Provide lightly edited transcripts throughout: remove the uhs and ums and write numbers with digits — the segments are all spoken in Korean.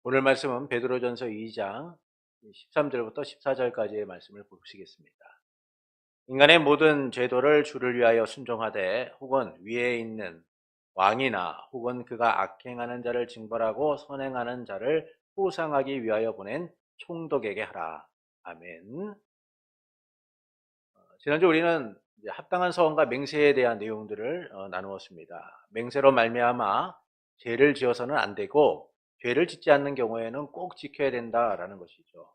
오늘 말씀은 베드로전서 2장 13절부터 14절까지의 말씀을 보시겠습니다. 인간의 모든 제도를 주를 위하여 순종하되 혹은 위에 있는 왕이나 혹은 그가 악행하는 자를 징벌하고 선행하는 자를 포상하기 위하여 보낸 총독에게 하라. 아멘. 지난주 우리는 합당한 서원과 맹세에 대한 내용들을 나누었습니다. 맹세로 말미암아 죄를 지어서는 안 되고 죄를 짓지 않는 경우에는 꼭 지켜야 된다라는 것이죠.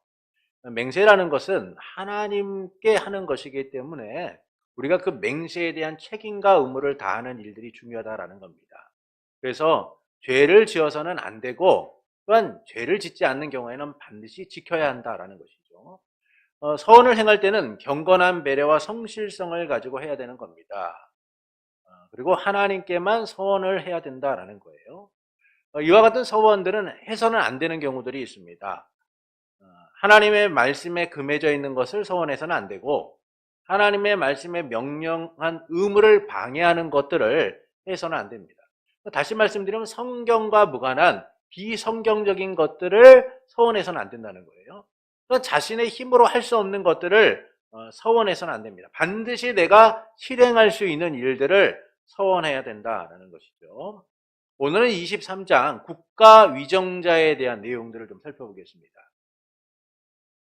맹세라는 것은 하나님께 하는 것이기 때문에 우리가 그 맹세에 대한 책임과 의무를 다하는 일들이 중요하다라는 겁니다. 그래서 죄를 지어서는 안 되고 또한 죄를 짓지 않는 경우에는 반드시 지켜야 한다라는 것이죠. 서원을 행할 때는 경건한 배려와 성실성을 가지고 해야 되는 겁니다. 그리고 하나님께만 서원을 해야 된다라는 거예요. 이와 같은 서원들은 해서는 안 되는 경우들이 있습니다. 하나님의 말씀에 금해져 있는 것을 서원해서는 안 되고 하나님의 말씀에 명령한 의무를 방해하는 것들을 해서는 안 됩니다. 다시 말씀드리면 성경과 무관한 비성경적인 것들을 서원해서는 안 된다는 거예요. 자신의 힘으로 할 수 없는 것들을 서원해서는 안 됩니다. 반드시 내가 실행할 수 있는 일들을 서원해야 된다는 것이죠. 오늘은 23장 국가위정자에 대한 내용들을 좀 살펴보겠습니다.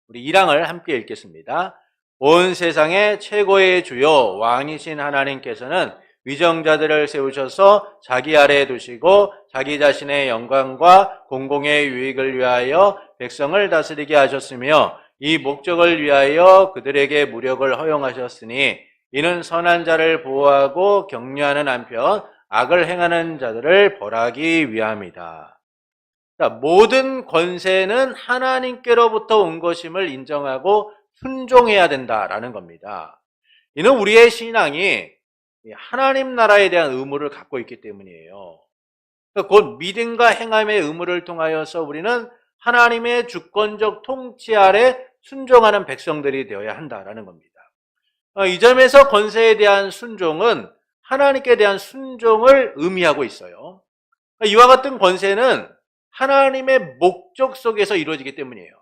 우리 1장을 함께 읽겠습니다. 온 세상의 최고의 주요 왕이신 하나님께서는 위정자들을 세우셔서 자기 아래에 두시고 자기 자신의 영광과 공공의 유익을 위하여 백성을 다스리게 하셨으며 이 목적을 위하여 그들에게 무력을 허용하셨으니 이는 선한 자를 보호하고 격려하는 한편 악을 행하는 자들을 벌하기 위함이다. 모든 권세는 하나님께로부터 온 것임을 인정하고 순종해야 된다라는 겁니다. 이는 우리의 신앙이 하나님 나라에 대한 의무를 갖고 있기 때문이에요. 곧 믿음과 행함의 의무를 통하여서 우리는 하나님의 주권적 통치 아래 순종하는 백성들이 되어야 한다라는 겁니다. 이 점에서 권세에 대한 순종은 하나님께 대한 순종을 의미하고 있어요. 이와 같은 권세는 하나님의 목적 속에서 이루어지기 때문이에요.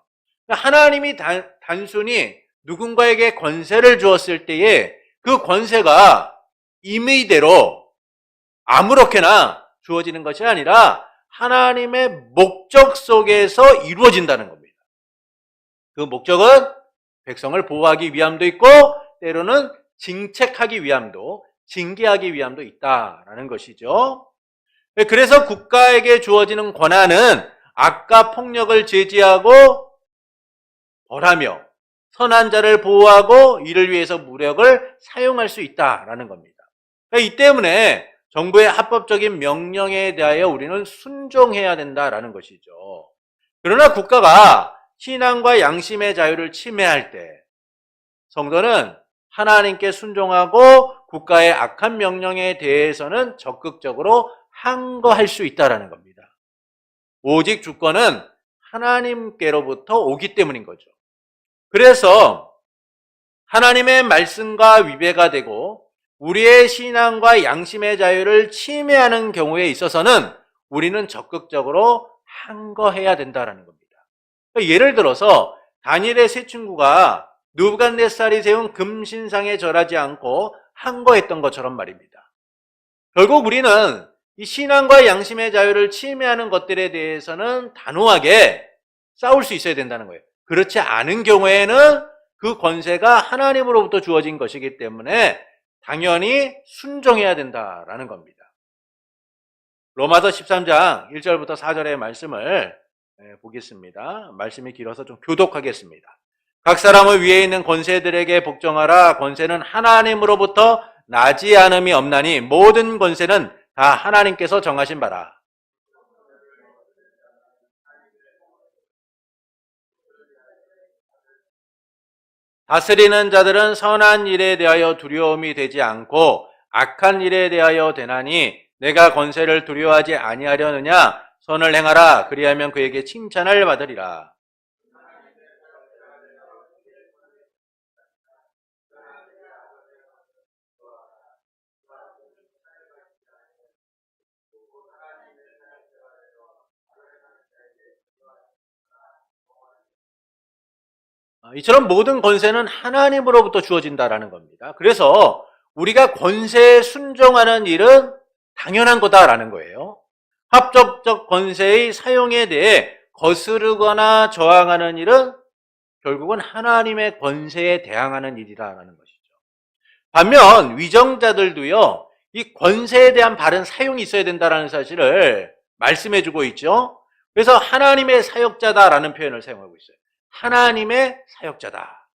하나님이 단순히 누군가에게 권세를 주었을 때에 그 권세가 임의대로 아무렇게나 주어지는 것이 아니라 하나님의 목적 속에서 이루어진다는 겁니다. 그 목적은 백성을 보호하기 위함도 있고 때로는 징책하기 위함도, 징계하기 위함도 있다라는 것이죠. 그래서 국가에게 주어지는 권한은 악과 폭력을 제지하고 벌하며 선한 자를 보호하고 이를 위해서 무력을 사용할 수 있다라는 겁니다. 이 때문에 정부의 합법적인 명령에 대하여 우리는 순종해야 된다라는 것이죠. 그러나 국가가 신앙과 양심의 자유를 침해할 때 성도는 하나님께 순종하고 국가의 악한 명령에 대해서는 적극적으로 항거할 수 있다는 겁니다. 오직 주권은 하나님께로부터 오기 때문인 거죠. 그래서 하나님의 말씀과 위배가 되고 우리의 신앙과 양심의 자유를 침해하는 경우에 있어서는 우리는 적극적으로 항거해야 된다는 겁니다. 예를 들어서 다니엘의 세 친구가 느부갓네살이 세운 금신상에 절하지 않고 항거했던 것처럼 말입니다. 결국 우리는 이 신앙과 양심의 자유를 침해하는 것들에 대해서는 단호하게 싸울 수 있어야 된다는 거예요. 그렇지 않은 경우에는 그 권세가 하나님으로부터 주어진 것이기 때문에 당연히 순종해야 된다라는 겁니다. 로마서 13장 1절부터 4절의 말씀을 보겠습니다. 말씀이 길어서 좀 교독하겠습니다. 각 사람은 위에 있는 권세들에게 복종하라. 권세는 하나님으로부터 나지 않음이 없나니 모든 권세는 다 하나님께서 정하신 바라. 다스리는 자들은 선한 일에 대하여 두려움이 되지 않고 악한 일에 대하여 되나니 내가 권세를 두려워하지 아니하려느냐? 선을 행하라. 그리하면 그에게 칭찬을 받으리라. 이처럼 모든 권세는 하나님으로부터 주어진다라는 겁니다. 그래서 우리가 권세에 순종하는 일은 당연한 거다라는 거예요. 합법적 권세의 사용에 대해 거스르거나 저항하는 일은 결국은 하나님의 권세에 대항하는 일이라는 것이죠. 반면 위정자들도요, 이 권세에 대한 바른 사용이 있어야 된다는 사실을 말씀해주고 있죠. 그래서 하나님의 사역자다라는 표현을 사용하고 있어요. 하나님의 사역자다.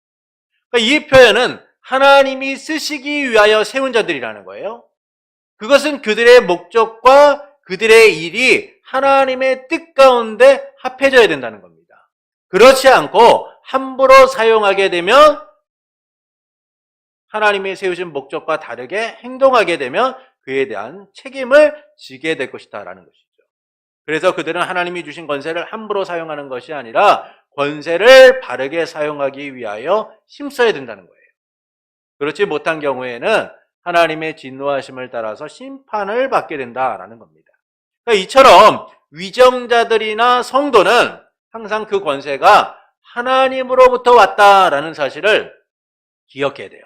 그러니까 이 표현은 하나님이 쓰시기 위하여 세운 자들이라는 거예요. 그것은 그들의 목적과 그들의 일이 하나님의 뜻 가운데 합해져야 된다는 겁니다. 그렇지 않고 함부로 사용하게 되면 하나님이 세우신 목적과 다르게 행동하게 되면 그에 대한 책임을 지게 될 것이다라는 것이죠. 그래서 그들은 하나님이 주신 권세를 함부로 사용하는 것이 아니라 권세를 바르게 사용하기 위하여 힘써야 된다는 거예요. 그렇지 못한 경우에는 하나님의 진노하심을 따라서 심판을 받게 된다라는 겁니다. 그러니까 이처럼 위정자들이나 성도는 항상 그 권세가 하나님으로부터 왔다라는 사실을 기억해야 돼요.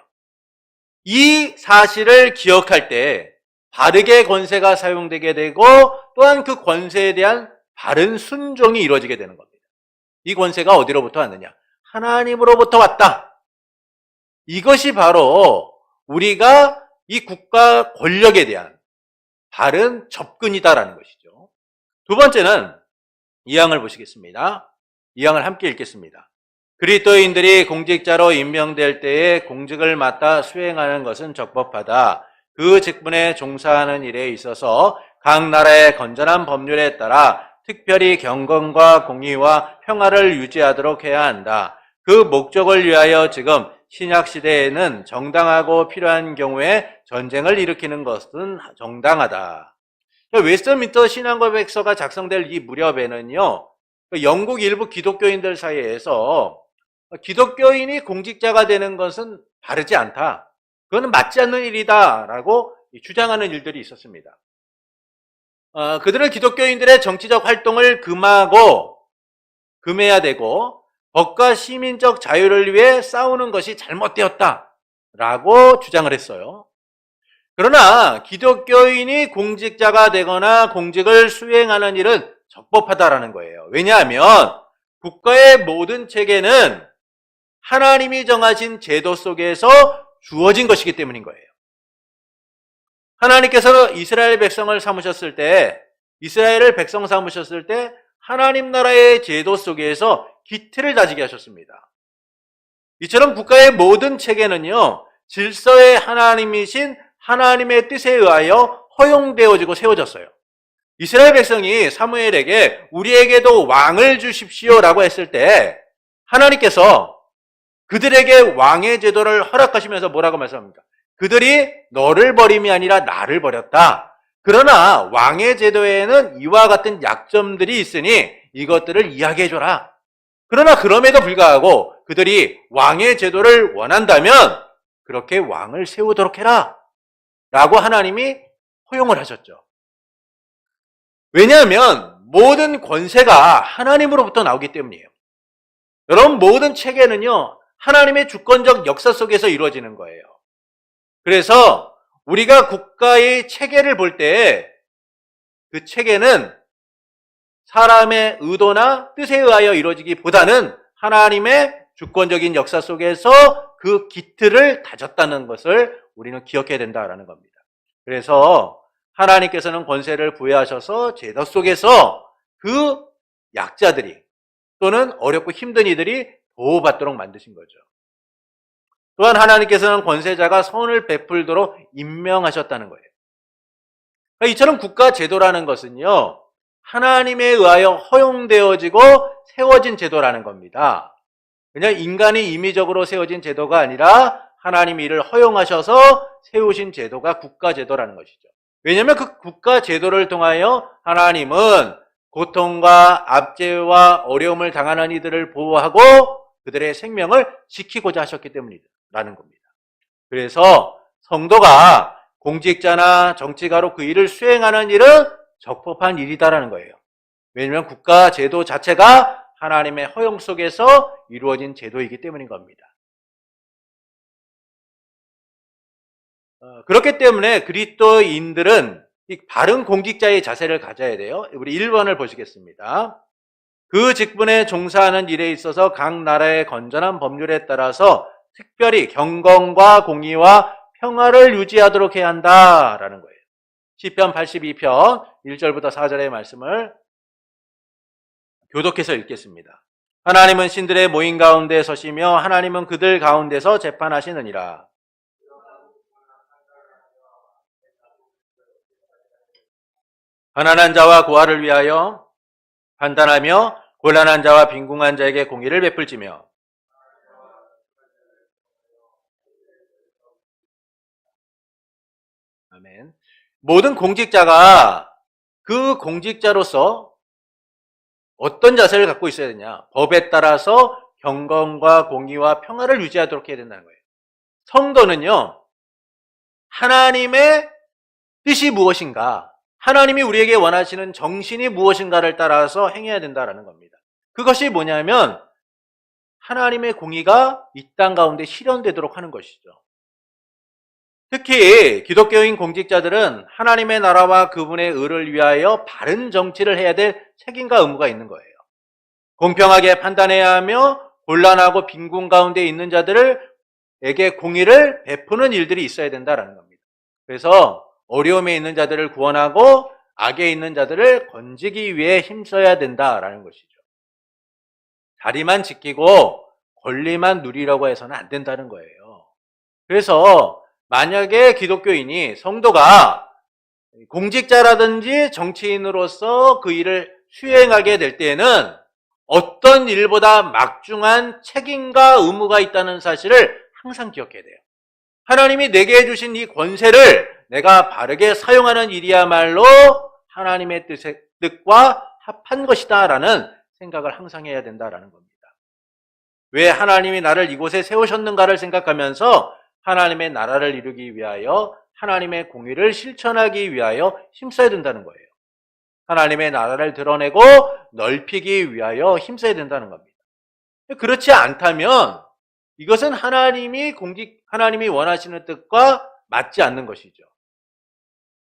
이 사실을 기억할 때 바르게 권세가 사용되게 되고 또한 그 권세에 대한 바른 순종이 이루어지게 되는 겁니다. 이 권세가 어디로부터 왔느냐? 하나님으로부터 왔다. 이것이 바로 우리가 이 국가 권력에 대한 바른 접근이다라는 것이죠. 두 번째는 2항을 보시겠습니다. 2항을 함께 읽겠습니다. 그리스도인들이 공직자로 임명될 때에 공직을 맡아 수행하는 것은 적법하다. 그 직분에 종사하는 일에 있어서 각 나라의 건전한 법률에 따라 특별히 경건과 공의와 평화를 유지하도록 해야 한다. 그 목적을 위하여 지금 신약 시대에는 정당하고 필요한 경우에 전쟁을 일으키는 것은 정당하다. 웨스트민스터 신앙고백서가 작성될 이 무렵에는요, 영국 일부 기독교인들 사이에서 기독교인이 공직자가 되는 것은 바르지 않다. 그거는 맞지 않는 일이다라고 주장하는 일들이 있었습니다. 그들은 기독교인들의 정치적 활동을 금해야 되고 법과 시민적 자유를 위해 싸우는 것이 잘못되었다라고 주장을 했어요. 그러나 기독교인이 공직자가 되거나 공직을 수행하는 일은 적법하다라는 거예요. 왜냐하면 국가의 모든 체계는 하나님이 정하신 제도 속에서 주어진 것이기 때문인 거예요. 하나님께서 이스라엘 백성을 삼으셨을 때, 이스라엘을 백성 삼으셨을 때 하나님 나라의 제도 속에서 기틀을 다지게 하셨습니다. 이처럼 국가의 모든 체계는요, 질서의 하나님이신 하나님의 뜻에 의하여 허용되어지고 세워졌어요. 이스라엘 백성이 사무엘에게 우리에게도 왕을 주십시오라고 했을 때 하나님께서 그들에게 왕의 제도를 허락하시면서 뭐라고 말씀합니까? 그들이 너를 버림이 아니라 나를 버렸다. 그러나 왕의 제도에는 이와 같은 약점들이 있으니 이것들을 이야기해줘라. 그러나 그럼에도 불구하고 그들이 왕의 제도를 원한다면 그렇게 왕을 세우도록 해라 라고 하나님이 허용을 하셨죠. 왜냐하면 모든 권세가 하나님으로부터 나오기 때문이에요. 여러분, 모든 체계는요, 하나님의 주권적 역사 속에서 이루어지는 거예요. 그래서 우리가 국가의 체계를 볼 때 그 체계는 사람의 의도나 뜻에 의하여 이루어지기보다는 하나님의 주권적인 역사 속에서 그 기틀을 다졌다는 것을 우리는 기억해야 된다라는 겁니다. 그래서 하나님께서는 권세를 부여하셔서 제도 속에서 그 약자들이 또는 어렵고 힘든 이들이 보호받도록 만드신 거죠. 또한 하나님께서는 권세자가 선을 베풀도록 임명하셨다는 거예요. 그러니까 이처럼 국가 제도라는 것은요, 하나님에 의하여 허용되어지고 세워진 제도라는 겁니다. 그냥 인간이 임의적으로 세워진 제도가 아니라 하나님이 이를 허용하셔서 세우신 제도가 국가 제도라는 것이죠. 왜냐하면 그 국가 제도를 통하여 하나님은 고통과 압제와 어려움을 당하는 이들을 보호하고 그들의 생명을 지키고자 하셨기 때문이라는 겁니다. 그래서 성도가 공직자나 정치가로 그 일을 수행하는 일은 적법한 일이다라는 거예요. 왜냐하면 국가 제도 자체가 하나님의 허용 속에서 이루어진 제도이기 때문인 겁니다. 그렇기 때문에 그리스도인들은 이 바른 공직자의 자세를 가져야 돼요. 우리 1번을 보시겠습니다. 그 직분에 종사하는 일에 있어서 각 나라의 건전한 법률에 따라서 특별히 경건과 공의와 평화를 유지하도록 해야 한다라는 거예요. 시편 82편 1절부터 4절의 말씀을 교독해서 읽겠습니다. 하나님은 신들의 모임 가운데 서시며 하나님은 그들 가운데서 재판하시느니라. 가난한 자와 고아를 위하여 판단하며 곤란한 자와 빈궁한 자에게 공의를 베풀지며 아멘. 모든 공직자가 그 공직자로서 어떤 자세를 갖고 있어야 되냐? 법에 따라서 경건과 공의와 평화를 유지하도록 해야 된다는 거예요. 성도는요, 하나님의 뜻이 무엇인가? 하나님이 우리에게 원하시는 정신이 무엇인가를 따라서 행해야 된다는 겁니다. 그것이 뭐냐면 하나님의 공의가 이 땅 가운데 실현되도록 하는 것이죠. 특히 기독교인 공직자들은 하나님의 나라와 그분의 의를 위하여 바른 정치를 해야 될 책임과 의무가 있는 거예요. 공평하게 판단해야 하며 곤란하고 빈궁 가운데 있는 자들에게 공의를 베푸는 일들이 있어야 된다는 겁니다. 그래서 어려움에 있는 자들을 구원하고 악에 있는 자들을 건지기 위해 힘써야 된다라는 것이죠. 자리만 지키고 권리만 누리려고 해서는 안 된다는 거예요. 그래서 만약에 기독교인이 성도가 공직자라든지 정치인으로서 그 일을 수행하게 될 때에는 어떤 일보다 막중한 책임과 의무가 있다는 사실을 항상 기억해야 돼요. 하나님이 내게 주신 이 권세를 내가 바르게 사용하는 일이야말로 하나님의 뜻과 합한 것이다 라는 생각을 항상 해야 된다라는 겁니다. 왜 하나님이 나를 이곳에 세우셨는가를 생각하면서 하나님의 나라를 이루기 위하여 하나님의 공의를 실천하기 위하여 힘써야 된다는 거예요. 하나님의 나라를 드러내고 넓히기 위하여 힘써야 된다는 겁니다. 그렇지 않다면 이것은 하나님이 원하시는 뜻과 맞지 않는 것이죠.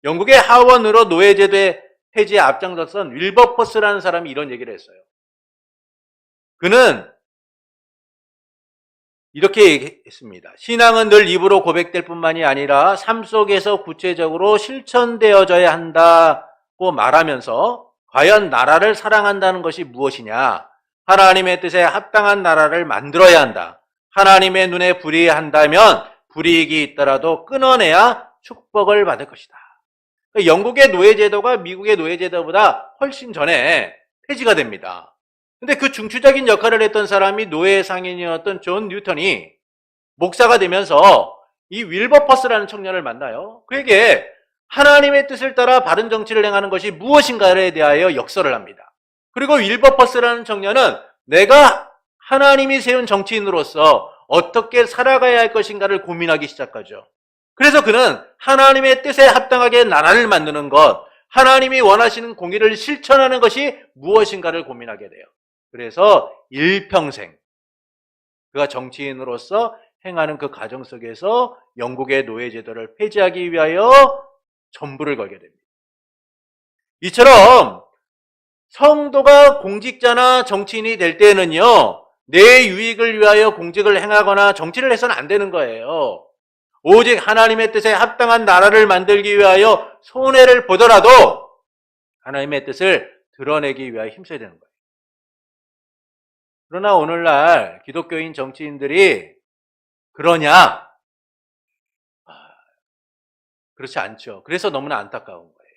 영국의 하원으로 노예제도의 폐지에 앞장섰던 윌버포스라는 사람이 이런 얘기를 했어요. 그는 이렇게 얘기했습니다. 신앙은 늘 입으로 고백될 뿐만이 아니라 삶 속에서 구체적으로 실천되어져야 한다고 말하면서 과연 나라를 사랑한다는 것이 무엇이냐? 하나님의 뜻에 합당한 나라를 만들어야 한다. 하나님의 눈에 불이한다면 불이익이 있더라도 끊어내야 축복을 받을 것이다. 영국의 노예제도가 미국의 노예제도보다 훨씬 전에 폐지가 됩니다. 근데 그 중추적인 역할을 했던 사람이 노예 상인이었던 존 뉴턴이 목사가 되면서 이 윌버퍼스라는 청년을 만나요. 그에게 하나님의 뜻을 따라 바른 정치를 행하는 것이 무엇인가에 대하여 역설을 합니다. 그리고 윌버퍼스라는 청년은 내가 하나님이 세운 정치인으로서 어떻게 살아가야 할 것인가를 고민하기 시작하죠. 그래서 그는 하나님의 뜻에 합당하게 나라를 만드는 것, 하나님이 원하시는 공의를 실천하는 것이 무엇인가를 고민하게 돼요. 그래서 일평생 그가 정치인으로서 행하는 그 과정 속에서 영국의 노예제도를 폐지하기 위하여 전부를 걸게 됩니다. 이처럼 성도가 공직자나 정치인이 될 때는요, 내 유익을 위하여 공직을 행하거나 정치를 해서는 안 되는 거예요. 오직 하나님의 뜻에 합당한 나라를 만들기 위하여 손해를 보더라도 하나님의 뜻을 드러내기 위하여 힘써야 되는 거예요. 그러나 오늘날 기독교인 정치인들이 그러냐? 그렇지 않죠. 그래서 너무나 안타까운 거예요.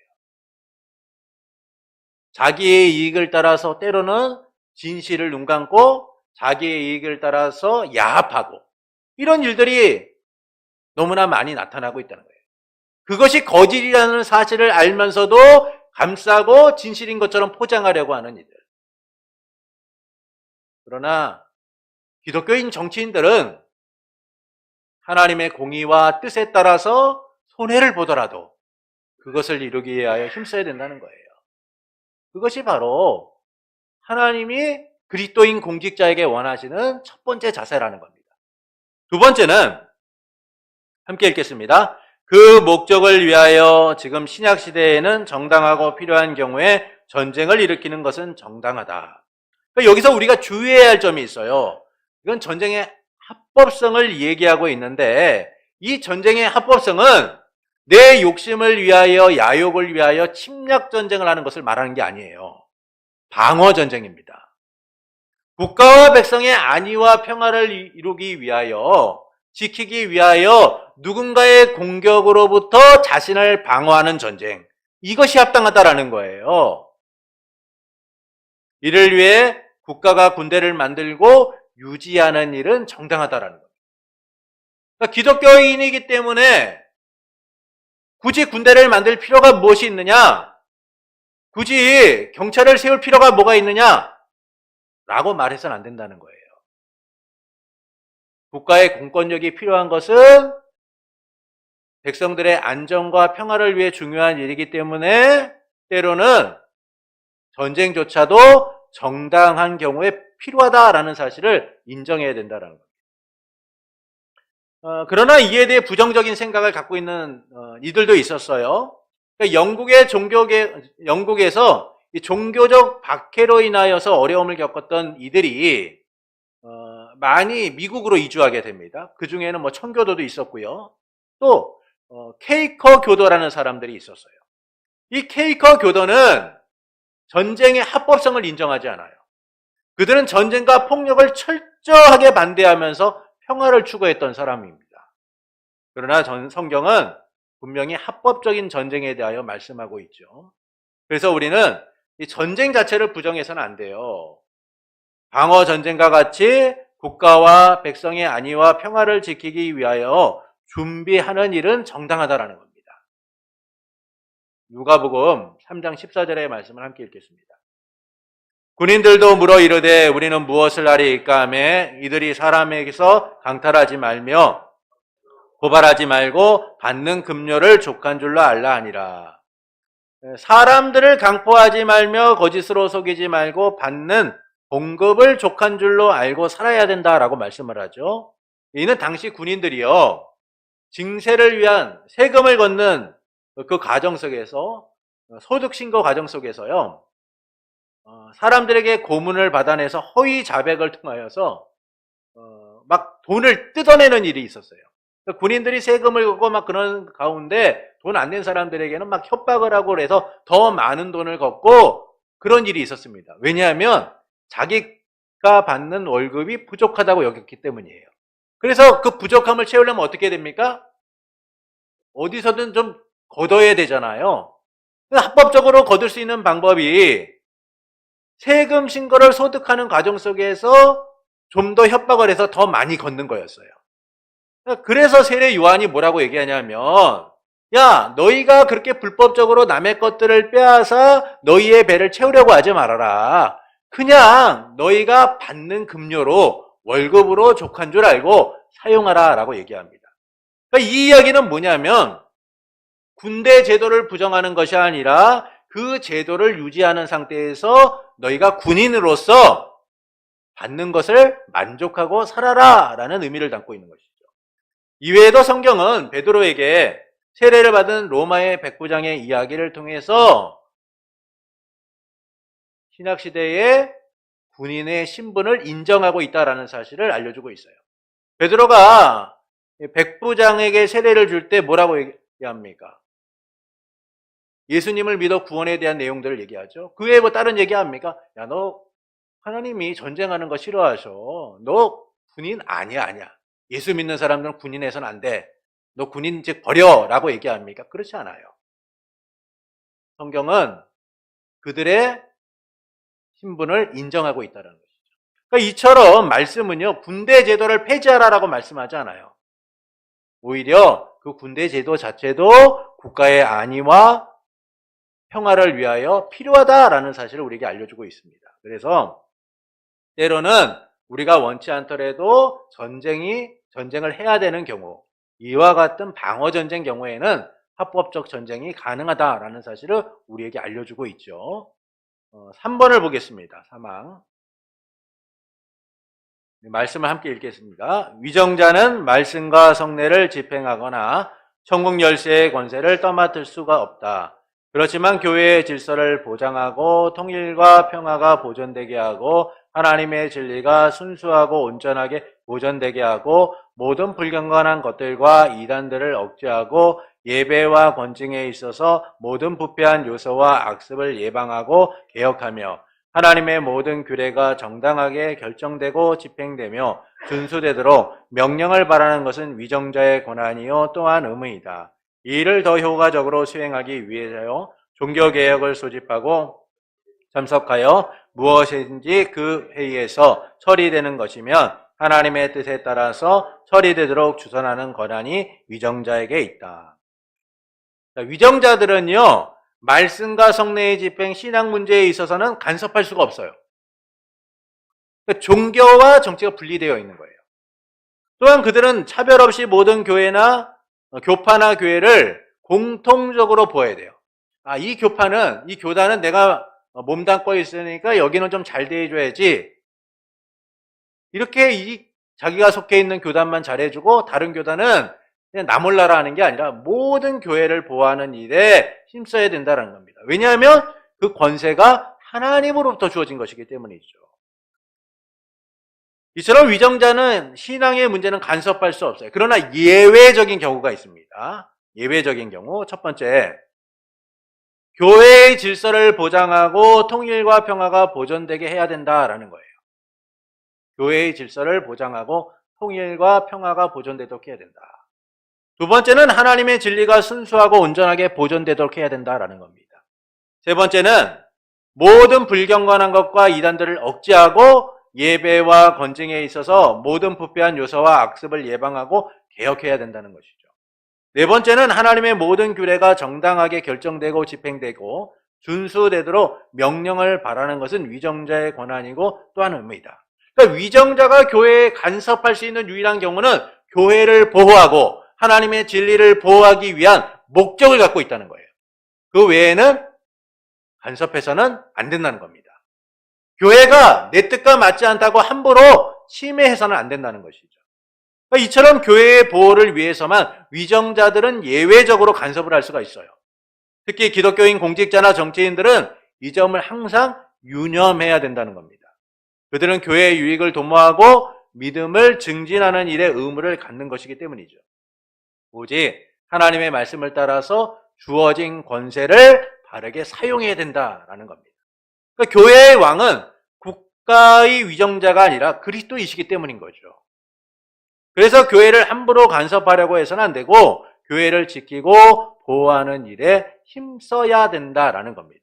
자기의 이익을 따라서 때로는 진실을 눈 감고 자기의 이익을 따라서 야합하고 이런 일들이 너무나 많이 나타나고 있다는 거예요. 그것이 거짓이라는 사실을 알면서도 감싸고 진실인 것처럼 포장하려고 하는 일들. 그러나 기독교인 정치인들은 하나님의 공의와 뜻에 따라서 손해를 보더라도 그것을 이루기 위하여 힘써야 된다는 거예요. 그것이 바로 하나님이 그리스도인 공직자에게 원하시는 첫 번째 자세라는 겁니다. 두 번째는 함께 읽겠습니다. 그 목적을 위하여 지금 신약 시대에는 정당하고 필요한 경우에 전쟁을 일으키는 것은 정당하다. 그러니까 여기서 우리가 주의해야 할 점이 있어요. 이건 전쟁의 합법성을 얘기하고 있는데 이 전쟁의 합법성은 내 욕심을 위하여, 야욕을 위하여 침략 전쟁을 하는 것을 말하는 게 아니에요. 방어 전쟁입니다. 국가와 백성의 안위와 평화를 이루기 위하여, 지키기 위하여 누군가의 공격으로부터 자신을 방어하는 전쟁. 이것이 합당하다라는 거예요. 이를 위해 국가가 군대를 만들고 유지하는 일은 정당하다라는 겁니다. 그러니까 기독교인이기 때문에 굳이 군대를 만들 필요가 무엇이 있느냐? 굳이 경찰을 세울 필요가 뭐가 있느냐? 라고 말해서는 안 된다는 거예요. 국가의 공권력이 필요한 것은 백성들의 안전과 평화를 위해 중요한 일이기 때문에 때로는 전쟁조차도 정당한 경우에 필요하다라는 사실을 인정해야 된다는 겁니다. 그러나 이에 대해 부정적인 생각을 갖고 있는 이들도 있었어요. 그러니까 영국에서 이 종교적 박해로 인하여서 어려움을 겪었던 이들이 많이 미국으로 이주하게 됩니다. 그 중에는 뭐 청교도도 있었고요. 또 케이커 교도라는 사람들이 있었어요. 이 케이커 교도는 전쟁의 합법성을 인정하지 않아요. 그들은 전쟁과 폭력을 철저하게 반대하면서 평화를 추구했던 사람입니다. 그러나 성경은 분명히 합법적인 전쟁에 대하여 말씀하고 있죠. 그래서 우리는 이 전쟁 자체를 부정해서는 안 돼요. 방어 전쟁과 같이 국가와 백성의 안위와 평화를 지키기 위하여 준비하는 일은 정당하다라는 겁니다. 누가복음 3장 14절의 말씀을 함께 읽겠습니다. 군인들도 물어 이르되 우리는 무엇을 하리이까 하며 이들이 사람에게서 강탈하지 말며 고발하지 말고 받는 급료를 족한 줄로 알라 하니라. 사람들을 강포하지 말며 거짓으로 속이지 말고 받는 봉급을 족한 줄로 알고 살아야 된다라고 말씀을 하죠. 이는 당시 군인들이요, 징세를 위한 세금을 걷는 그 과정 속에서, 소득신고 과정 속에서요, 사람들에게 고문을 받아내서 허위 자백을 통하여서 막 돈을 뜯어내는 일이 있었어요. 그러니까 군인들이 세금을 걷고 막 그런 가운데 돈 안 낸 사람들에게는 막 협박을 하고 그래서 더 많은 돈을 걷고 그런 일이 있었습니다. 왜냐하면 자기가 받는 월급이 부족하다고 여겼기 때문이에요. 그래서 그 부족함을 채우려면 어떻게 됩니까? 어디서든 좀 걷어야 되잖아요. 합법적으로 거둘 수 있는 방법이 세금 신고를 소득하는 과정 속에서 좀 더 협박을 해서 더 많이 걷는 거였어요. 그래서 세례 요한이 뭐라고 얘기하냐면, 야, 너희가 그렇게 불법적으로 남의 것들을 빼앗아 너희의 배를 채우려고 하지 말아라. 그냥 너희가 받는 급료로 월급으로 족한 줄 알고 사용하라 라고 얘기합니다. 그러니까 이 이야기는 뭐냐면 군대 제도를 부정하는 것이 아니라 그 제도를 유지하는 상태에서 너희가 군인으로서 받는 것을 만족하고 살아라 라는 의미를 담고 있는 것이죠. 이외에도 성경은 베드로에게 세례를 받은 로마의 백부장의 이야기를 통해서 신약시대의 군인의 신분을 인정하고 있다는 사실을 알려주고 있어요. 베드로가 백부장에게 세례를 줄 때 뭐라고 얘기합니까? 예수님을 믿어 구원에 대한 내용들을 얘기하죠. 그 외에 뭐 다른 얘기합니까? 야, 너 하나님이 전쟁하는 거 싫어하셔. 너 군인 아니야. 예수 믿는 사람들은 군인에서는 안 돼. 너 군인 즉 버려 라고 얘기합니까? 그렇지 않아요. 성경은 그들의 신분을 인정하고 있다는 것이죠. 그러니까 이처럼 말씀은요, 군대 제도를 폐지하라라고 말씀하지 않아요. 오히려 그 군대 제도 자체도 국가의 안위와 평화를 위하여 필요하다라는 사실을 우리에게 알려주고 있습니다. 그래서 때로는 우리가 원치 않더라도 전쟁을 해야 되는 경우, 이와 같은 방어전쟁 경우에는 합법적 전쟁이 가능하다라는 사실을 우리에게 알려주고 있죠. 3번을 보겠습니다. 사망. 말씀을 함께 읽겠습니다. 위정자는 말씀과 성례를 집행하거나 천국 열쇠의 권세를 떠맡을 수가 없다. 그렇지만 교회의 질서를 보장하고 통일과 평화가 보존되게 하고 하나님의 진리가 순수하고 온전하게 보존되게 하고 모든 불경건한 것들과 이단들을 억제하고 예배와 권징에 있어서 모든 부패한 요소와 악습을 예방하고 개혁하며 하나님의 모든 규례가 정당하게 결정되고 집행되며 준수되도록 명령을 바라는 것은 위정자의 권한이요 또한 의무이다. 이 일을 더 효과적으로 수행하기 위해서요 종교개혁을 소집하고 참석하여 무엇인지 그 회의에서 처리되는 것이면 하나님의 뜻에 따라서 처리되도록 주선하는 권한이 위정자에게 있다. 위정자들은요 말씀과 성례의 집행, 신앙 문제에 있어서는 간섭할 수가 없어요. 그러니까 종교와 정치가 분리되어 있는 거예요. 또한 그들은 차별 없이 모든 교회나 교파나 교회를 공통적으로 보아야 돼요. 이 교파는, 이 교단은 내가 몸담고 있으니까 여기는 좀 잘 대해줘야지. 이렇게 자기가 속해 있는 교단만 잘해주고 다른 교단은 그냥 나 몰라라 하는 게 아니라 모든 교회를 보호하는 일에 힘써야 된다는 겁니다. 왜냐하면 그 권세가 하나님으로부터 주어진 것이기 때문이죠. 이처럼 위정자는 신앙의 문제는 간섭할 수 없어요. 그러나 예외적인 경우가 있습니다. 예외적인 경우 첫 번째, 교회의 질서를 보장하고 통일과 평화가 보존되게 해야 된다라는 거예요. 교회의 질서를 보장하고 통일과 평화가 보존되도록 해야 된다. 두 번째는 하나님의 진리가 순수하고 온전하게 보존되도록 해야 된다라는 겁니다. 세 번째는 모든 불경건한 것과 이단들을 억제하고 예배와 권징에 있어서 모든 부패한 요소와 악습을 예방하고 개혁해야 된다는 것이죠. 네 번째는 하나님의 모든 규례가 정당하게 결정되고 집행되고 준수되도록 명령을 바라는 것은 위정자의 권한이고 또한 의무이다. 그러니까 위정자가 교회에 간섭할 수 있는 유일한 경우는 교회를 보호하고 하나님의 진리를 보호하기 위한 목적을 갖고 있다는 거예요. 그 외에는 간섭해서는 안 된다는 겁니다. 교회가 내 뜻과 맞지 않다고 함부로 침해해서는 안 된다는 것이죠. 그러니까 이처럼 교회의 보호를 위해서만 위정자들은 예외적으로 간섭을 할 수가 있어요. 특히 기독교인 공직자나 정치인들은 이 점을 항상 유념해야 된다는 겁니다. 그들은 교회의 유익을 도모하고 믿음을 증진하는 일에 의무를 갖는 것이기 때문이죠. 오직 하나님의 말씀을 따라서 주어진 권세를 바르게 사용해야 된다라는 겁니다. 그러니까 교회의 왕은 국가의 위정자가 아니라 그리스도이시기 때문인 거죠. 그래서 교회를 함부로 간섭하려고 해서는 안 되고 교회를 지키고 보호하는 일에 힘써야 된다라는 겁니다.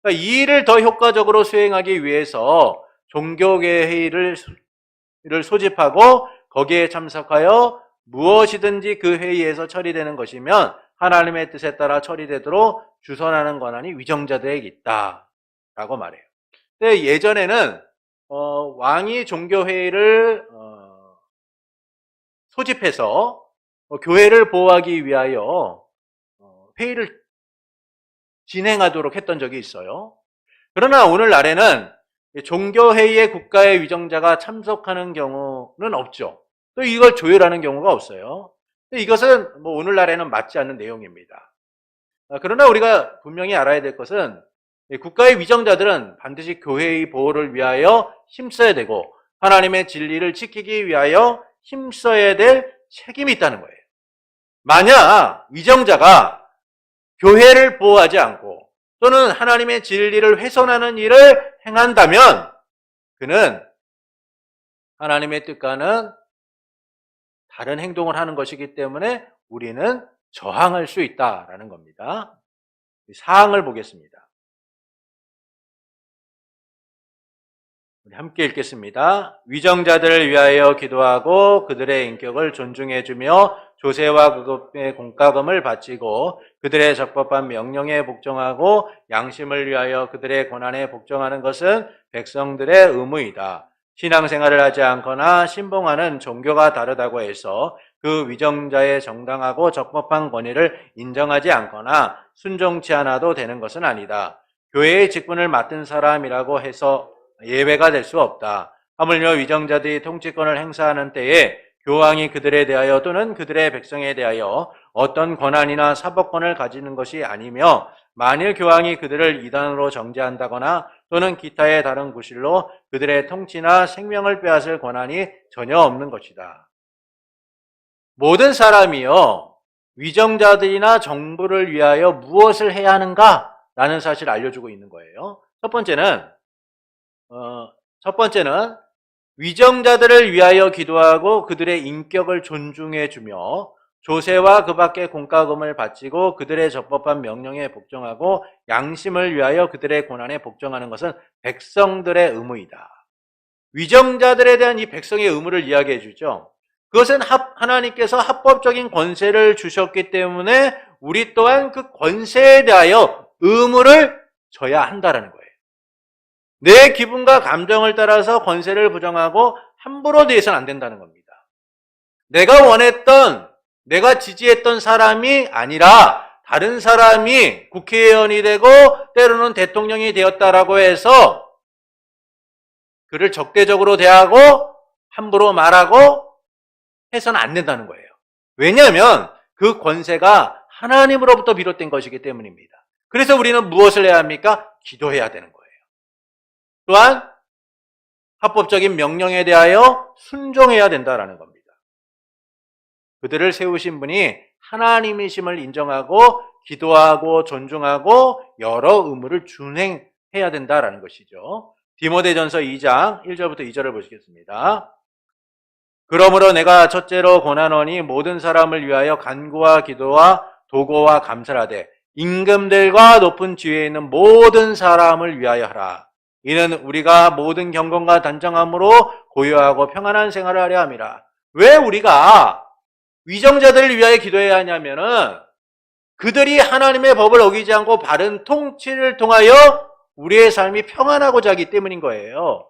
그러니까 이 일을 더 효과적으로 수행하기 위해서 종교계 회의를 소집하고 거기에 참석하여 무엇이든지 그 회의에서 처리되는 것이면 하나님의 뜻에 따라 처리되도록 주선하는 권한이 위정자들에게 있다라고 말해요. 근데 예전에는 왕이 종교회의를 소집해서 교회를 보호하기 위하여 회의를 진행하도록 했던 적이 있어요. 그러나 오늘날에는 종교회의에 국가의 위정자가 참석하는 경우는 없죠. 또 이걸 조율하는 경우가 없어요. 이것은 오늘날에는 맞지 않는 내용입니다. 그러나 우리가 분명히 알아야 될 것은 국가의 위정자들은 반드시 교회의 보호를 위하여 힘써야 되고 하나님의 진리를 지키기 위하여 힘써야 될 책임이 있다는 거예요. 만약 위정자가 교회를 보호하지 않고 또는 하나님의 진리를 훼손하는 일을 행한다면 그는 하나님의 뜻과는 다른 행동을 하는 것이기 때문에 우리는 저항할 수 있다라는 겁니다. 사항을 보겠습니다. 우리 함께 읽겠습니다. 위정자들을 위하여 기도하고 그들의 인격을 존중해주며 조세와 그급의 공과금을 바치고 그들의 적법한 명령에 복종하고 양심을 위하여 그들의 고난에 복종하는 것은 백성들의 의무이다. 신앙생활을 하지 않거나 신봉하는 종교가 다르다고 해서 그 위정자의 정당하고 적법한 권위를 인정하지 않거나 순종치 않아도 되는 것은 아니다. 교회의 직분을 맡은 사람이라고 해서 예외가 될 수 없다. 하물며 위정자들이 통치권을 행사하는 때에 교황이 그들에 대하여 또는 그들의 백성에 대하여 어떤 권한이나 사법권을 가지는 것이 아니며 만일 교황이 그들을 이단으로 정죄한다거나 또는 기타의 다른 구실로 그들의 통치나 생명을 빼앗을 권한이 전혀 없는 것이다. 모든 사람이요, 위정자들이나 정부를 위하여 무엇을 해야 하는가? 라는 사실을 알려주고 있는 거예요. 첫 번째는 위정자들을 위하여 기도하고 그들의 인격을 존중해주며 조세와 그 밖의 공과금을 바치고 그들의 적법한 명령에 복종하고 양심을 위하여 그들의 고난에 복종하는 것은 백성들의 의무이다. 위정자들에 대한 이 백성의 의무를 이야기해 주죠. 그것은 하나님께서 합법적인 권세를 주셨기 때문에 우리 또한 그 권세에 대하여 의무를 져야 한다는 거예요. 내 기분과 감정을 따라서 권세를 부정하고 함부로 대해서는 안 된다는 겁니다. 내가 원했던, 내가 지지했던 사람이 아니라 다른 사람이 국회의원이 되고 때로는 대통령이 되었다라고 해서 그를 적대적으로 대하고 함부로 말하고 해서는 안 된다는 거예요. 왜냐하면 그 권세가 하나님으로부터 비롯된 것이기 때문입니다. 그래서 우리는 무엇을 해야 합니까? 기도해야 되는 거예요. 또한 합법적인 명령에 대하여 순종해야 된다는 겁니다. 그들을 세우신 분이 하나님이심을 인정하고 기도하고 존중하고 여러 의무를 준행해야 된다는 것이죠. 디모데전서 2장 1절부터 2절을 보시겠습니다. 그러므로 내가 첫째로 권하노니 모든 사람을 위하여 간구와 기도와 도고와 감사를 하되 임금들과 높은 지위에 있는 모든 사람을 위하여 하라. 이는 우리가 모든 경건과 단정함으로 고요하고 평안한 생활을 하려 함이라. 왜 우리가 위정자들을 위하여 기도해야 하냐면은 그들이 하나님의 법을 어기지 않고 바른 통치를 통하여 우리의 삶이 평안하고자 하기 때문인 거예요.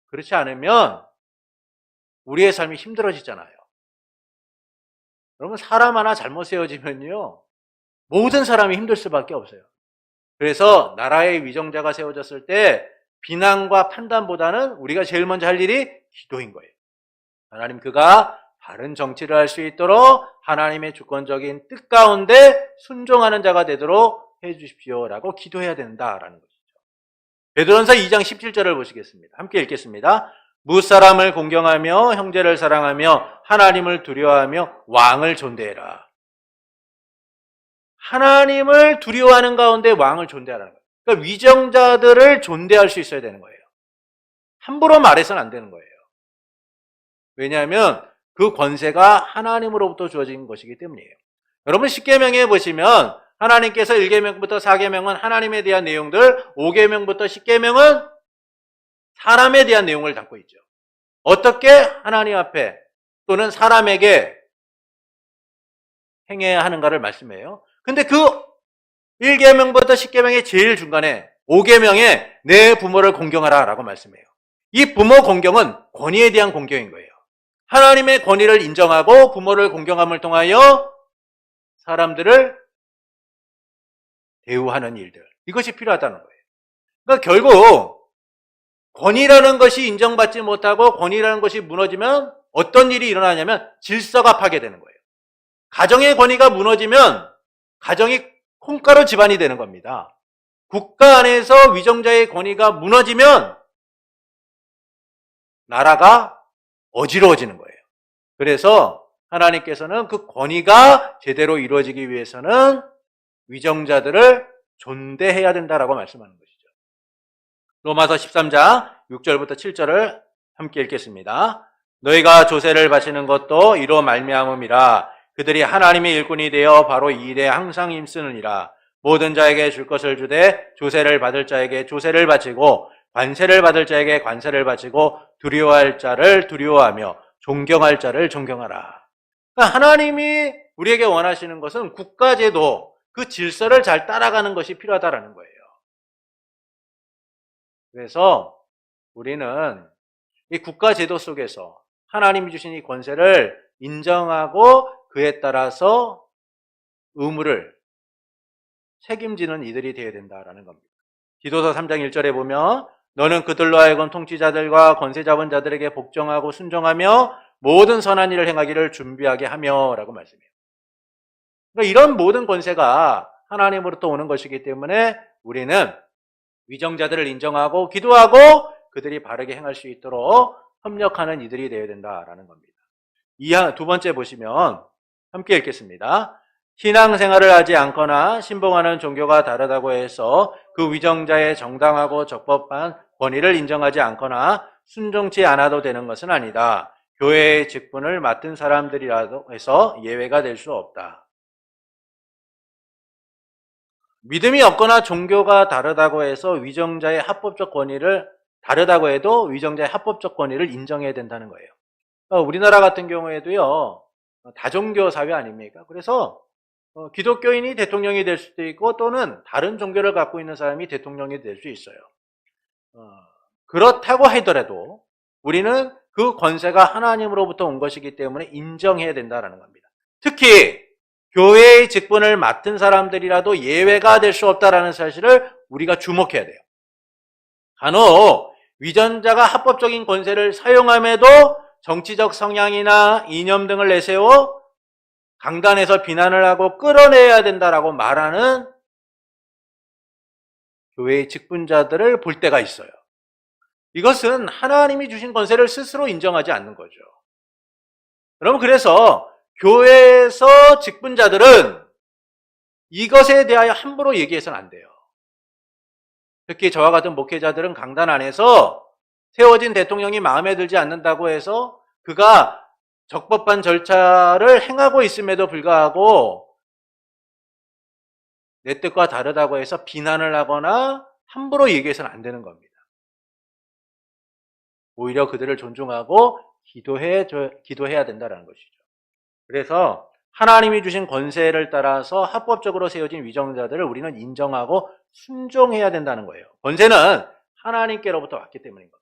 그렇지 않으면 우리의 삶이 힘들어지잖아요. 여러분, 사람 하나 잘못 세워지면요, 모든 사람이 힘들 수밖에 없어요. 그래서 나라의 위정자가 세워졌을 때 비난과 판단보다는 우리가 제일 먼저 할 일이 기도인 거예요. 하나님, 그가 바른 정치를 할 수 있도록 하나님의 주권적인 뜻 가운데 순종하는 자가 되도록 해주십시오라고 기도해야 된다라는 것이죠. 베드로전서 2장 17절을 보시겠습니다. 함께 읽겠습니다. 무사람을 공경하며 형제를 사랑하며 하나님을 두려워하며 왕을 존대해라. 하나님을 두려워하는 가운데 왕을 존대하라는 거예요. 그러니까 위정자들을 존대할 수 있어야 되는 거예요. 함부로 말해서는 안 되는 거예요. 왜냐하면 그 권세가 하나님으로부터 주어진 것이기 때문이에요. 여러분, 10계명에 보시면 하나님께서 1계명부터 4계명은 하나님에 대한 내용들, 5계명부터 10계명은 사람에 대한 내용을 담고 있죠. 어떻게 하나님 앞에 또는 사람에게 행해야 하는가를 말씀해요. 근데 그 1계명부터 10계명의 제일 중간에 5계명에 내 부모를 공경하라 라고 말씀해요. 이 부모 공경은 권위에 대한 공경인 거예요. 하나님의 권위를 인정하고 부모를 공경함을 통하여 사람들을 대우하는 일들, 이것이 필요하다는 거예요. 그러니까 결국 권위라는 것이 인정받지 못하고 권위라는 것이 무너지면 어떤 일이 일어나냐면 질서가 파괴되는 거예요. 가정의 권위가 무너지면 가정이 콩가루 집안이 되는 겁니다. 국가 안에서 위정자의 권위가 무너지면 나라가 어지러워지는 거예요. 그래서 하나님께서는 그 권위가 제대로 이루어지기 위해서는 위정자들을 존대해야 된다라고 말씀하는 것이죠. 로마서 13장 6절부터 7절을 함께 읽겠습니다. 너희가 조세를 바치는 것도 이로 말미암음이라. 그들이 하나님의 일꾼이 되어 바로 이 일에 항상 힘쓰느니라. 모든 자에게 줄 것을 주되 조세를 받을 자에게 조세를 바치고 관세를 받을 자에게 관세를 바치고 두려워할 자를 두려워하며 존경할 자를 존경하라. 그러니까 하나님이 우리에게 원하시는 것은 국가제도, 그 질서를 잘 따라가는 것이 필요하다는 거예요. 그래서 우리는 이 국가제도 속에서 하나님이 주신 이 권세를 인정하고 그에 따라서 의무를 책임지는 이들이 되어야 된다라는 겁니다. 디도서 3장 1절에 보면 너는 그들로 하여금 통치자들과 권세 잡은 자들에게 복종하고 순종하며 모든 선한 일을 행하기를 준비하게 하며 라고 말씀해요. 그러니까 이런 모든 권세가 하나님으로부터 오는 것이기 때문에 우리는 위정자들을 인정하고 기도하고 그들이 바르게 행할 수 있도록 협력하는 이들이 되어야 된다라는 겁니다. 두 번째 보시면 함께 읽겠습니다. 신앙생활을 하지 않거나 신봉하는 종교가 다르다고 해서 그 위정자의 정당하고 적법한 권위를 인정하지 않거나 순종치 않아도 되는 것은 아니다. 교회의 직분을 맡은 사람들이라도 해서 예외가 될 수 없다. 믿음이 없거나 종교가 다르다고 해서 위정자의 합법적 권위를 다르다고 해도 위정자의 합법적 권위를 인정해야 된다는 거예요. 우리나라 같은 경우에도요, 다종교 사회 아닙니까? 그래서 기독교인이 대통령이 될 수도 있고 또는 다른 종교를 갖고 있는 사람이 대통령이 될 수 있어요. 그렇다고 하더라도 우리는 그 권세가 하나님으로부터 온 것이기 때문에 인정해야 된다는 겁니다. 특히 교회의 직분을 맡은 사람들이라도 예외가 될 수 없다는 사실을 우리가 주목해야 돼요. 간혹 위전자가 합법적인 권세를 사용함에도 정치적 성향이나 이념 등을 내세워 강단에서 비난을 하고 끌어내야 된다라고 말하는 교회의 직분자들을 볼 때가 있어요. 이것은 하나님이 주신 권세를 스스로 인정하지 않는 거죠. 여러분, 그래서 교회에서 직분자들은 이것에 대하여 함부로 얘기해서는 안 돼요. 특히 저와 같은 목회자들은 강단 안에서 세워진 대통령이 마음에 들지 않는다고 해서 그가 적법한 절차를 행하고 있음에도 불구하고 내 뜻과 다르다고 해서 비난을 하거나 함부로 얘기해서는 안 되는 겁니다. 오히려 그들을 존중하고 기도해야 된다는 것이죠. 그래서 하나님이 주신 권세를 따라서 합법적으로 세워진 위정자들을 우리는 인정하고 순종해야 된다는 거예요. 권세는 하나님께로부터 왔기 때문인 겁니다.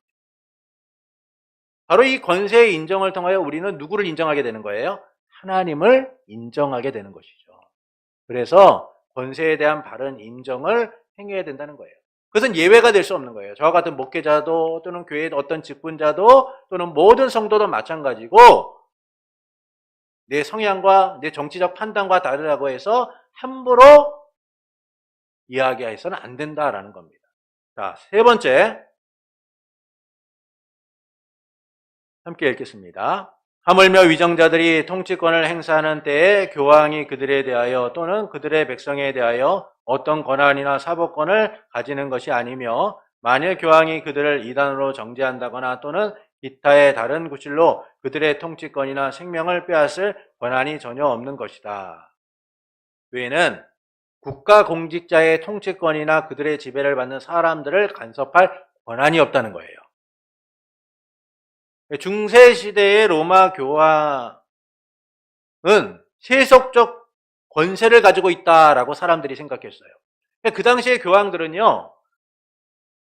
바로 이 권세의 인정을 통하여 우리는 누구를 인정하게 되는 거예요? 하나님을 인정하게 되는 것이죠. 그래서 권세에 대한 바른 인정을 행해야 된다는 거예요. 그것은 예외가 될 수 없는 거예요. 저와 같은 목회자도 또는 교회의 어떤 직분자도 또는 모든 성도도 마찬가지고 내 성향과 내 정치적 판단과 다르다고 해서 함부로 이야기해서는 안 된다라는 겁니다. 자, 세 번째 함께 읽겠습니다. 하물며 위정자들이 통치권을 행사하는 때에 교황이 그들에 대하여 또는 그들의 백성에 대하여 어떤 권한이나 사법권을 가지는 것이 아니며 만일 교황이 그들을 이단으로 정죄한다거나 또는 기타의 다른 구실로 그들의 통치권이나 생명을 빼앗을 권한이 전혀 없는 것이다. 교회는 국가 공직자의 통치권이나 그들의 지배를 받는 사람들을 간섭할 권한이 없다는 거예요. 중세시대의 로마 교황은 세속적 권세를 가지고 있다라고 사람들이 생각했어요. 그 당시의 교황들은요,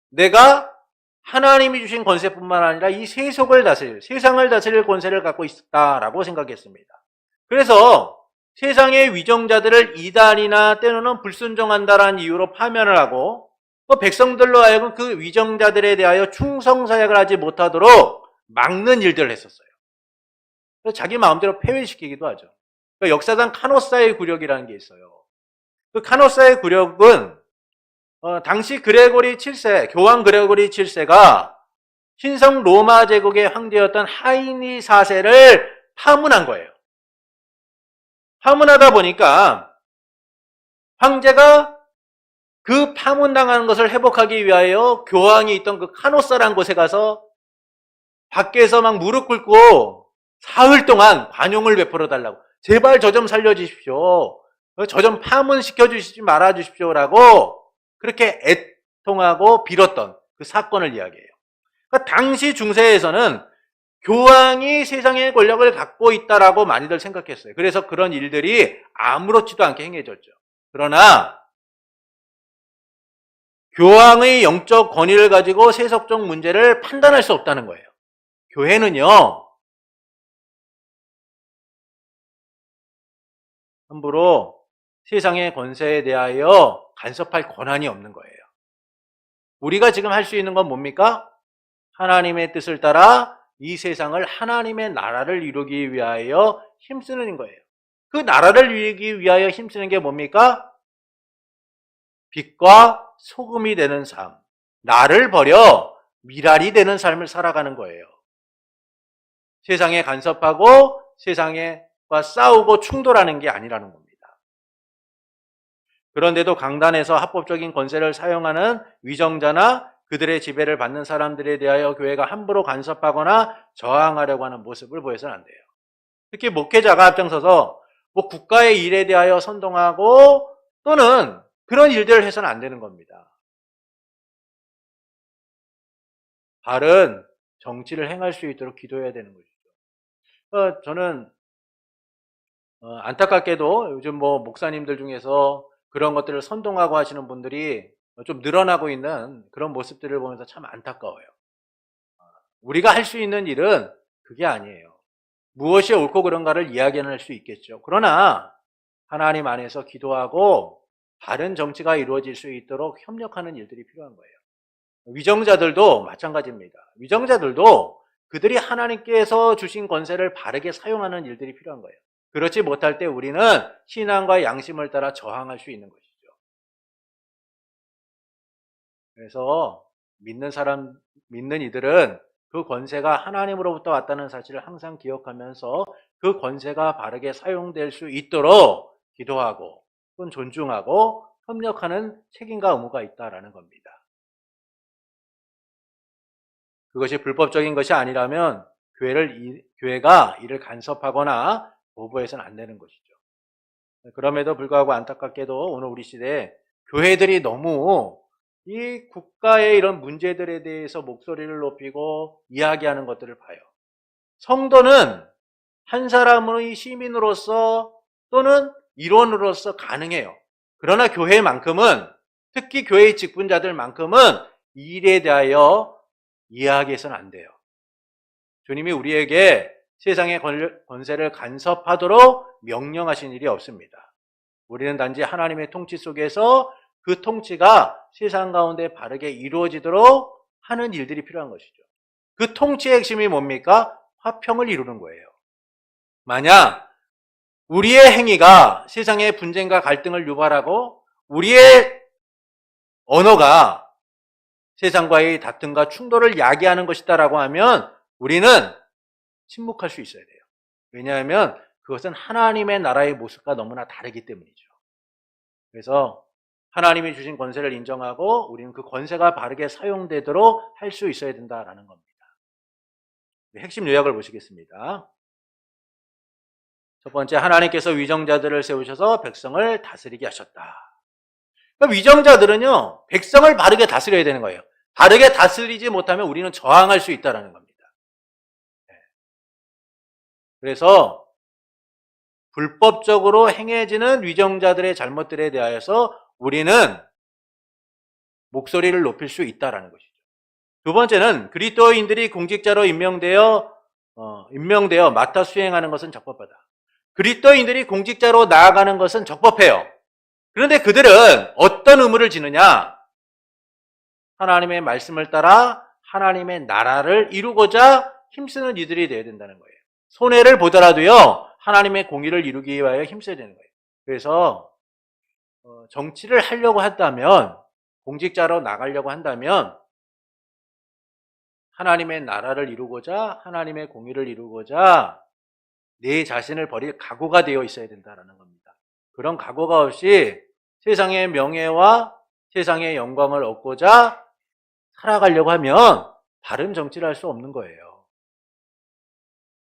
내가 하나님이 주신 권세뿐만 아니라 이 세상을 다스릴 권세를 갖고 있다라고 생각했습니다. 그래서 세상의 위정자들을 이단이나 때로는 불순종한다라는 이유로 파면을 하고 또 백성들로 하여금 그 위정자들에 대하여 충성사역을 하지 못하도록 막는 일들을 했었어요. 그래서 자기 마음대로 폐위시키기도 하죠. 그러니까 역사상 카노사의 굴욕이라는 게 있어요. 그 카노사의 굴욕은 당시 그레고리 7세, 교황 그레고리 7세가 신성 로마 제국의 황제였던 하이니 4세를 파문한 거예요. 파문하다 보니까 황제가 그 파문당하는 것을 회복하기 위하여 교황이 있던 그 카노사라는 곳에 가서 밖에서 막 무릎 꿇고 사흘 동안 관용을 베풀어 달라고, 제발 저 좀 살려주십시오, 저 좀 파문시켜 주시지 말아 주십시오라고 그렇게 애통하고 빌었던 그 사건을 이야기해요. 그러니까 당시 중세에서는 교황이 세상의 권력을 갖고 있다라고 많이들 생각했어요. 그래서 그런 일들이 아무렇지도 않게 행해졌죠. 그러나 교황의 영적 권위를 가지고 세속적 문제를 판단할 수 없다는 거예요. 교회는요, 함부로 세상의 권세에 대하여 간섭할 권한이 없는 거예요. 우리가 지금 할 수 있는 건 뭡니까? 하나님의 뜻을 따라 이 세상을 하나님의 나라를 이루기 위하여 힘쓰는 거예요. 그 나라를 이루기 위하여 힘쓰는 게 뭡니까? 빛과 소금이 되는 삶. 나를 버려 미랄이 되는 삶을 살아가는 거예요. 세상에 간섭하고 세상과 싸우고 충돌하는 게 아니라는 겁니다. 그런데도 강단에서 합법적인 권세를 사용하는 위정자나 그들의 지배를 받는 사람들에 대하여 교회가 함부로 간섭하거나 저항하려고 하는 모습을 보여서는 안 돼요. 특히 목회자가 앞장서서 뭐 국가의 일에 대하여 선동하고 또는 그런 일들을 해서는 안 되는 겁니다. 바른 정치를 행할 수 있도록 기도해야 되는 것이죠. 저는 안타깝게도 요즘 뭐 목사님들 중에서 그런 것들을 선동하고 하시는 분들이 좀 늘어나고 있는 그런 모습들을 보면서 참 안타까워요. 우리가 할 수 있는 일은 그게 아니에요. 무엇이 옳고 그른가를 이야기할 수 있겠죠. 그러나 하나님 안에서 기도하고 바른 정치가 이루어질 수 있도록 협력하는 일들이 필요한 거예요. 위정자들도 마찬가지입니다. 위정자들도 그들이 하나님께서 주신 권세를 바르게 사용하는 일들이 필요한 거예요. 그렇지 못할 때 우리는 신앙과 양심을 따라 저항할 수 있는 것이죠. 그래서 믿는 이들은 그 권세가 하나님으로부터 왔다는 사실을 항상 기억하면서 그 권세가 바르게 사용될 수 있도록 기도하고 또는 존중하고 협력하는 책임과 의무가 있다라는 겁니다. 그것이 불법적인 것이 아니라면 교회가 이를 간섭하거나 보부해서는 안 되는 것이죠. 그럼에도 불구하고 안타깝게도 오늘 우리 시대에 교회들이 너무 이 국가의 이런 문제들에 대해서 목소리를 높이고 이야기하는 것들을 봐요. 성도는 한 사람의 시민으로서 또는 일원으로서 가능해요. 그러나 교회만큼은, 특히 교회의 직분자들만큼은 이 일에 대하여 이야기해서는 안 돼요. 주님이 우리에게 세상의 권세를 간섭하도록 명령하신 일이 없습니다. 우리는 단지 하나님의 통치 속에서 그 통치가 세상 가운데 바르게 이루어지도록 하는 일들이 필요한 것이죠. 그 통치의 핵심이 뭡니까? 화평을 이루는 거예요. 만약 우리의 행위가 세상의 분쟁과 갈등을 유발하고 우리의 언어가 세상과의 다툼과 충돌을 야기하는 것이다라고 하면 우리는 침묵할 수 있어야 돼요. 왜냐하면 그것은 하나님의 나라의 모습과 너무나 다르기 때문이죠. 그래서 하나님이 주신 권세를 인정하고 우리는 그 권세가 바르게 사용되도록 할 수 있어야 된다라는 겁니다. 핵심 요약을 보시겠습니다. 첫 번째, 하나님께서 위정자들을 세우셔서 백성을 다스리게 하셨다. 그러니까 위정자들은요, 백성을 바르게 다스려야 되는 거예요. 바르게 다스리지 못하면 우리는 저항할 수 있다는 겁니다. 그래서 불법적으로 행해지는 위정자들의 잘못들에 대하여서 우리는 목소리를 높일 수 있다는 것이죠. 두 번째는 그리스도인들이 공직자로 임명되어 맡아 수행하는 것은 적법하다. 그리스도인들이 공직자로 나아가는 것은 적법해요. 그런데 그들은 어떤 의무를 지느냐? 하나님의 말씀을 따라 하나님의 나라를 이루고자 힘쓰는 이들이 되어야 된다는 거예요. 손해를 보더라도요, 하나님의 공의를 이루기 위하여 힘써야 되는 거예요. 그래서 정치를 하려고 한다면, 공직자로 나가려고 한다면 하나님의 나라를 이루고자, 하나님의 공의를 이루고자 내 자신을 버릴 각오가 되어 있어야 된다는 겁니다. 그런 각오가 없이 세상의 명예와 세상의 영광을 얻고자 살아가려고 하면 바른 정치를 할 수 없는 거예요.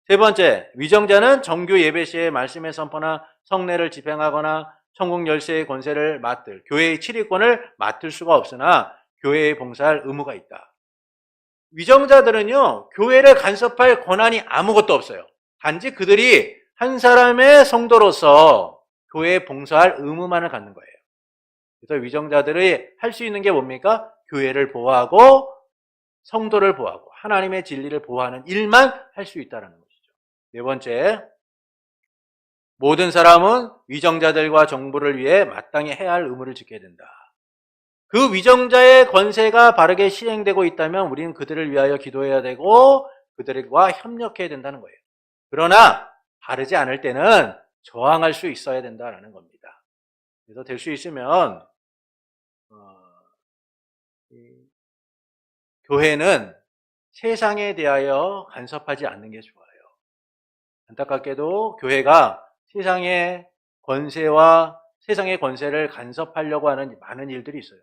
세 번째, 위정자는 정규 예배 시에 말씀의 선포나 성례를 집행하거나 천국 열쇠의 권세를 맡을, 교회의 치리권을 맡을 수가 없으나 교회에 봉사할 의무가 있다. 위정자들은요, 교회를 간섭할 권한이 아무것도 없어요. 단지 그들이 한 사람의 성도로서 교회에 봉사할 의무만을 갖는 거예요. 그래서 위정자들이 할 수 있는 게 뭡니까? 교회를 보호하고 성도를 보호하고 하나님의 진리를 보호하는 일만 할 수 있다는 것이죠. 네 번째, 모든 사람은 위정자들과 정부를 위해 마땅히 해야 할 의무를 지켜야 된다. 그 위정자의 권세가 바르게 시행되고 있다면 우리는 그들을 위하여 기도해야 되고 그들과 협력해야 된다는 거예요. 그러나 바르지 않을 때는 저항할 수 있어야 된다는 겁니다. 그래서 될 수 있으면 교회는 세상에 대하여 간섭하지 않는 게 좋아요. 안타깝게도 교회가 세상의 권세를 간섭하려고 하는 많은 일들이 있어요.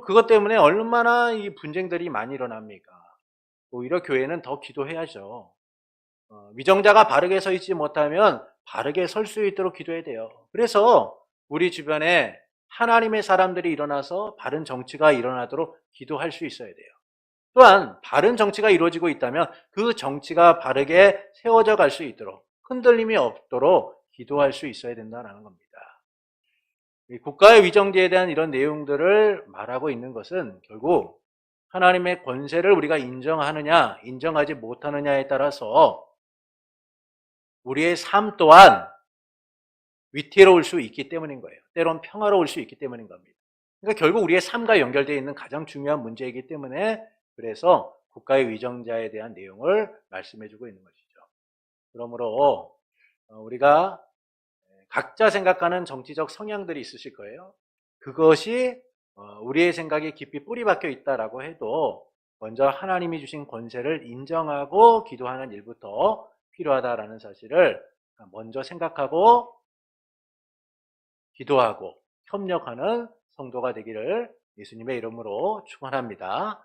그것 때문에 얼마나 이 분쟁들이 많이 일어납니까? 오히려 교회는 더 기도해야죠. 위정자가 바르게 서 있지 못하면 바르게 설 수 있도록 기도해야 돼요. 그래서 우리 주변에 하나님의 사람들이 일어나서 바른 정치가 일어나도록 기도할 수 있어야 돼요. 또한 바른 정치가 이루어지고 있다면 그 정치가 바르게 세워져 갈 수 있도록 흔들림이 없도록 기도할 수 있어야 된다는 겁니다. 국가의 위정제에 대한 이런 내용들을 말하고 있는 것은 결국 하나님의 권세를 우리가 인정하느냐 인정하지 못하느냐에 따라서 우리의 삶 또한 위태로울 수 있기 때문인 거예요. 때론 평화로울 수 있기 때문인 겁니다. 그러니까 결국 우리의 삶과 연결되어 있는 가장 중요한 문제이기 때문에 그래서 국가의 위정자에 대한 내용을 말씀해주고 있는 것이죠. 그러므로 우리가 각자 생각하는 정치적 성향들이 있으실 거예요. 그것이 우리의 생각에 깊이 뿌리 박혀 있다라고 해도 먼저 하나님이 주신 권세를 인정하고 기도하는 일부터 필요하다라는 사실을 먼저 생각하고 기도하고 협력하는 성도가 되기를 예수님의 이름으로 축원합니다.